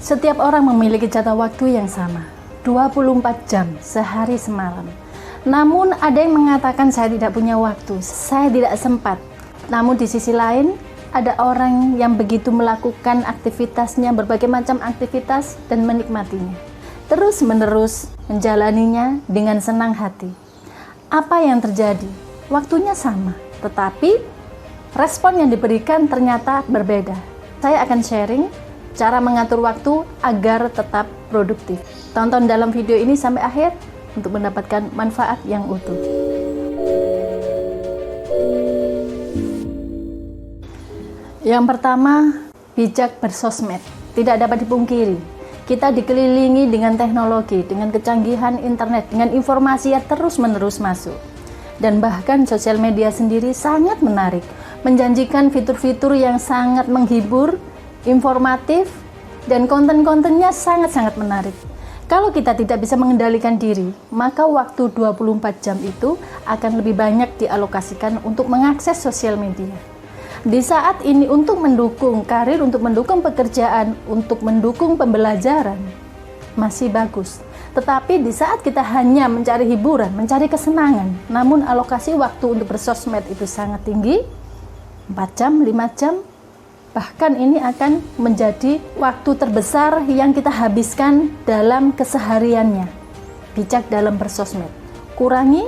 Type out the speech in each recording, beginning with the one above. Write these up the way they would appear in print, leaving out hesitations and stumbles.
Setiap orang memiliki jatah waktu yang sama, 24 jam sehari semalam. Namun ada yang mengatakan saya tidak punya waktu, saya tidak sempat. Namun di sisi lain, ada orang yang begitu melakukan aktivitasnya, berbagai macam aktivitas dan menikmatinya. Terus-menerus menjalaninya dengan senang hati. Apa yang terjadi? Waktunya sama, tetapi respon yang diberikan ternyata berbeda. Saya akan sharing cara mengatur waktu agar tetap produktif. Tonton dalam video ini sampai akhir untuk mendapatkan manfaat yang utuh. Yang pertama, bijak bersosmed. Tidak dapat dipungkiri, kita dikelilingi dengan teknologi, dengan kecanggihan internet, dengan informasi yang terus-menerus masuk. Dan bahkan sosial media sendiri sangat menarik, menjanjikan fitur-fitur yang sangat menghibur, informatif, dan konten-kontennya sangat-sangat menarik. Kalau kita tidak bisa mengendalikan diri, maka waktu 24 jam itu akan lebih banyak dialokasikan untuk mengakses sosial media. Di saat ini untuk mendukung karir, untuk mendukung pekerjaan, untuk mendukung pembelajaran, masih bagus. Tetapi di saat kita hanya mencari hiburan, mencari kesenangan, namun alokasi waktu untuk bersosmed itu sangat tinggi, 4 jam, 5 jam, bahkan ini akan menjadi waktu terbesar yang kita habiskan dalam kesehariannya. Bijak dalam bersosmed. Kurangi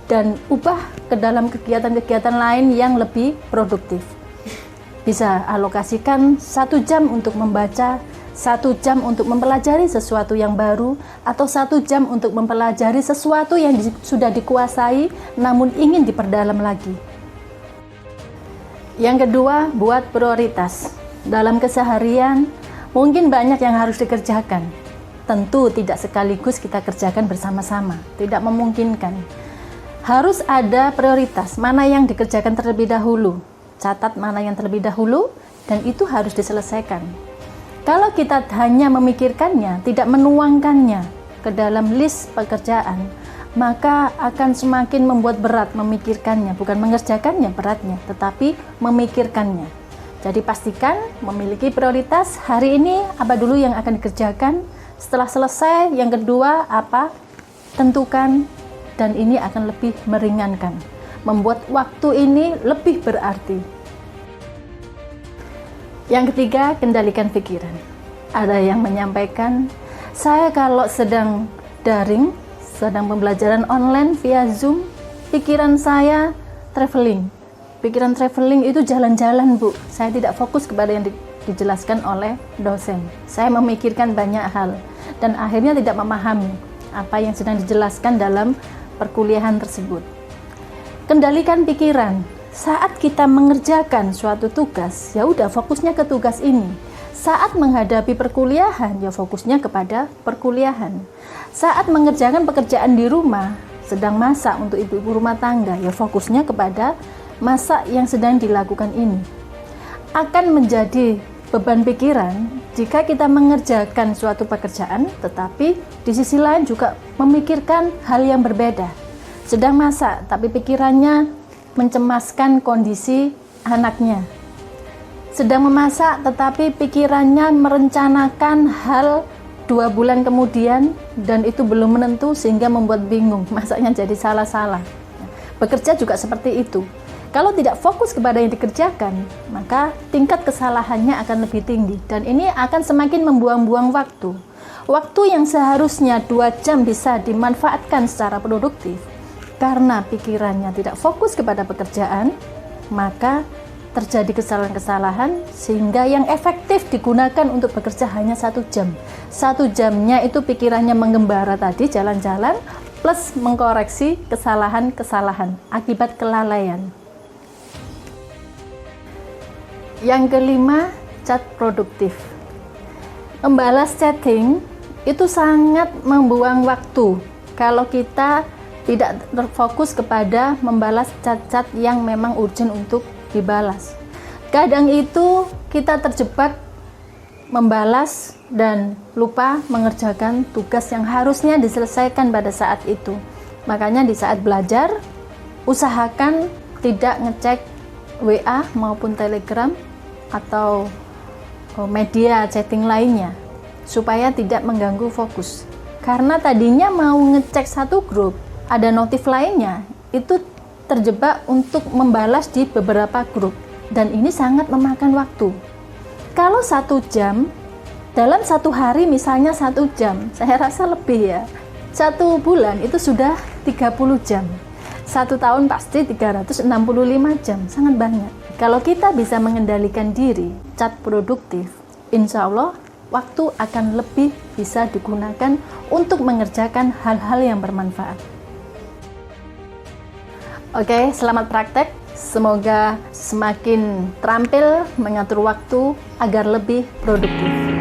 dan ubah ke dalam kegiatan-kegiatan lain yang lebih produktif. Bisa alokasikan 1 jam untuk membaca, 1 jam untuk mempelajari sesuatu yang baru, atau 1 jam untuk mempelajari sesuatu yang sudah dikuasai namun ingin diperdalam lagi. Yang kedua, buat prioritas. Dalam keseharian, mungkin banyak yang harus dikerjakan. Tentu tidak sekaligus kita kerjakan bersama-sama, tidak memungkinkan. Harus ada prioritas, mana yang dikerjakan terlebih dahulu. Catat mana yang terlebih dahulu, dan itu harus diselesaikan. Kalau kita hanya memikirkannya, tidak menuangkannya ke dalam list pekerjaan, maka akan semakin membuat berat memikirkannya, bukan mengerjakannya beratnya, tetapi memikirkannya. Jadi pastikan memiliki prioritas, hari ini apa dulu yang akan dikerjakan, setelah selesai yang kedua apa, tentukan, dan ini akan lebih meringankan, membuat waktu ini lebih berarti. Yang ketiga, kendalikan pikiran. Ada yang menyampaikan, saya kalau sedang daring, sedang pembelajaran online via Zoom, pikiran saya traveling. Pikiran traveling itu jalan-jalan, Bu. Saya tidak fokus kepada yang dijelaskan oleh dosen. Saya memikirkan banyak hal dan akhirnya tidak memahami apa yang sedang dijelaskan dalam perkuliahan tersebut. Kendalikan pikiran. Saat kita mengerjakan suatu tugas, ya udah fokusnya ke tugas ini. Saat menghadapi perkuliahan, ya fokusnya kepada perkuliahan. Saat mengerjakan pekerjaan di rumah, sedang masak untuk ibu-ibu rumah tangga, ya fokusnya kepada masak yang sedang dilakukan ini. Akan menjadi beban pikiran jika kita mengerjakan suatu pekerjaan, tetapi di sisi lain juga memikirkan hal yang berbeda. Sedang masak, tapi pikirannya mencemaskan kondisi anaknya. Sedang memasak, tetapi pikirannya merencanakan hal 2 bulan kemudian dan itu belum menentu sehingga membuat bingung, masaknya jadi salah-salah. Bekerja juga seperti itu. Kalau tidak fokus kepada yang dikerjakan, maka tingkat kesalahannya akan lebih tinggi dan ini akan semakin membuang-buang waktu. Waktu yang seharusnya 2 jam bisa dimanfaatkan secara produktif, karena pikirannya tidak fokus kepada pekerjaan, maka terjadi kesalahan-kesalahan sehingga yang efektif digunakan untuk bekerja hanya 1 jam. 1 jamnya itu pikirannya mengembara tadi, jalan-jalan, plus mengkoreksi kesalahan-kesalahan akibat kelalaian. Yang kelima, chat produktif. Membalas chatting itu sangat membuang waktu kalau kita tidak terfokus kepada membalas chat-chat yang memang urgent untuk dibalas. Kadang itu kita terjebak membalas dan lupa mengerjakan tugas yang harusnya diselesaikan pada saat itu. Makanya di saat belajar, usahakan tidak ngecek WA maupun Telegram atau media chatting lainnya, supaya tidak mengganggu fokus. Karena tadinya mau ngecek satu grup, ada notif lainnya, itu terjebak untuk membalas di beberapa grup. Dan ini sangat memakan waktu. Kalau 1 jam, dalam 1 hari misalnya 1 jam, saya rasa lebih ya. 1 bulan itu sudah 30 jam. 1 tahun pasti 365 jam, sangat banyak. Kalau kita bisa mengendalikan diri, cat produktif, insya Allah waktu akan lebih bisa digunakan untuk mengerjakan hal-hal yang bermanfaat. Oke, selamat praktek. Semoga semakin terampil mengatur waktu agar lebih produktif.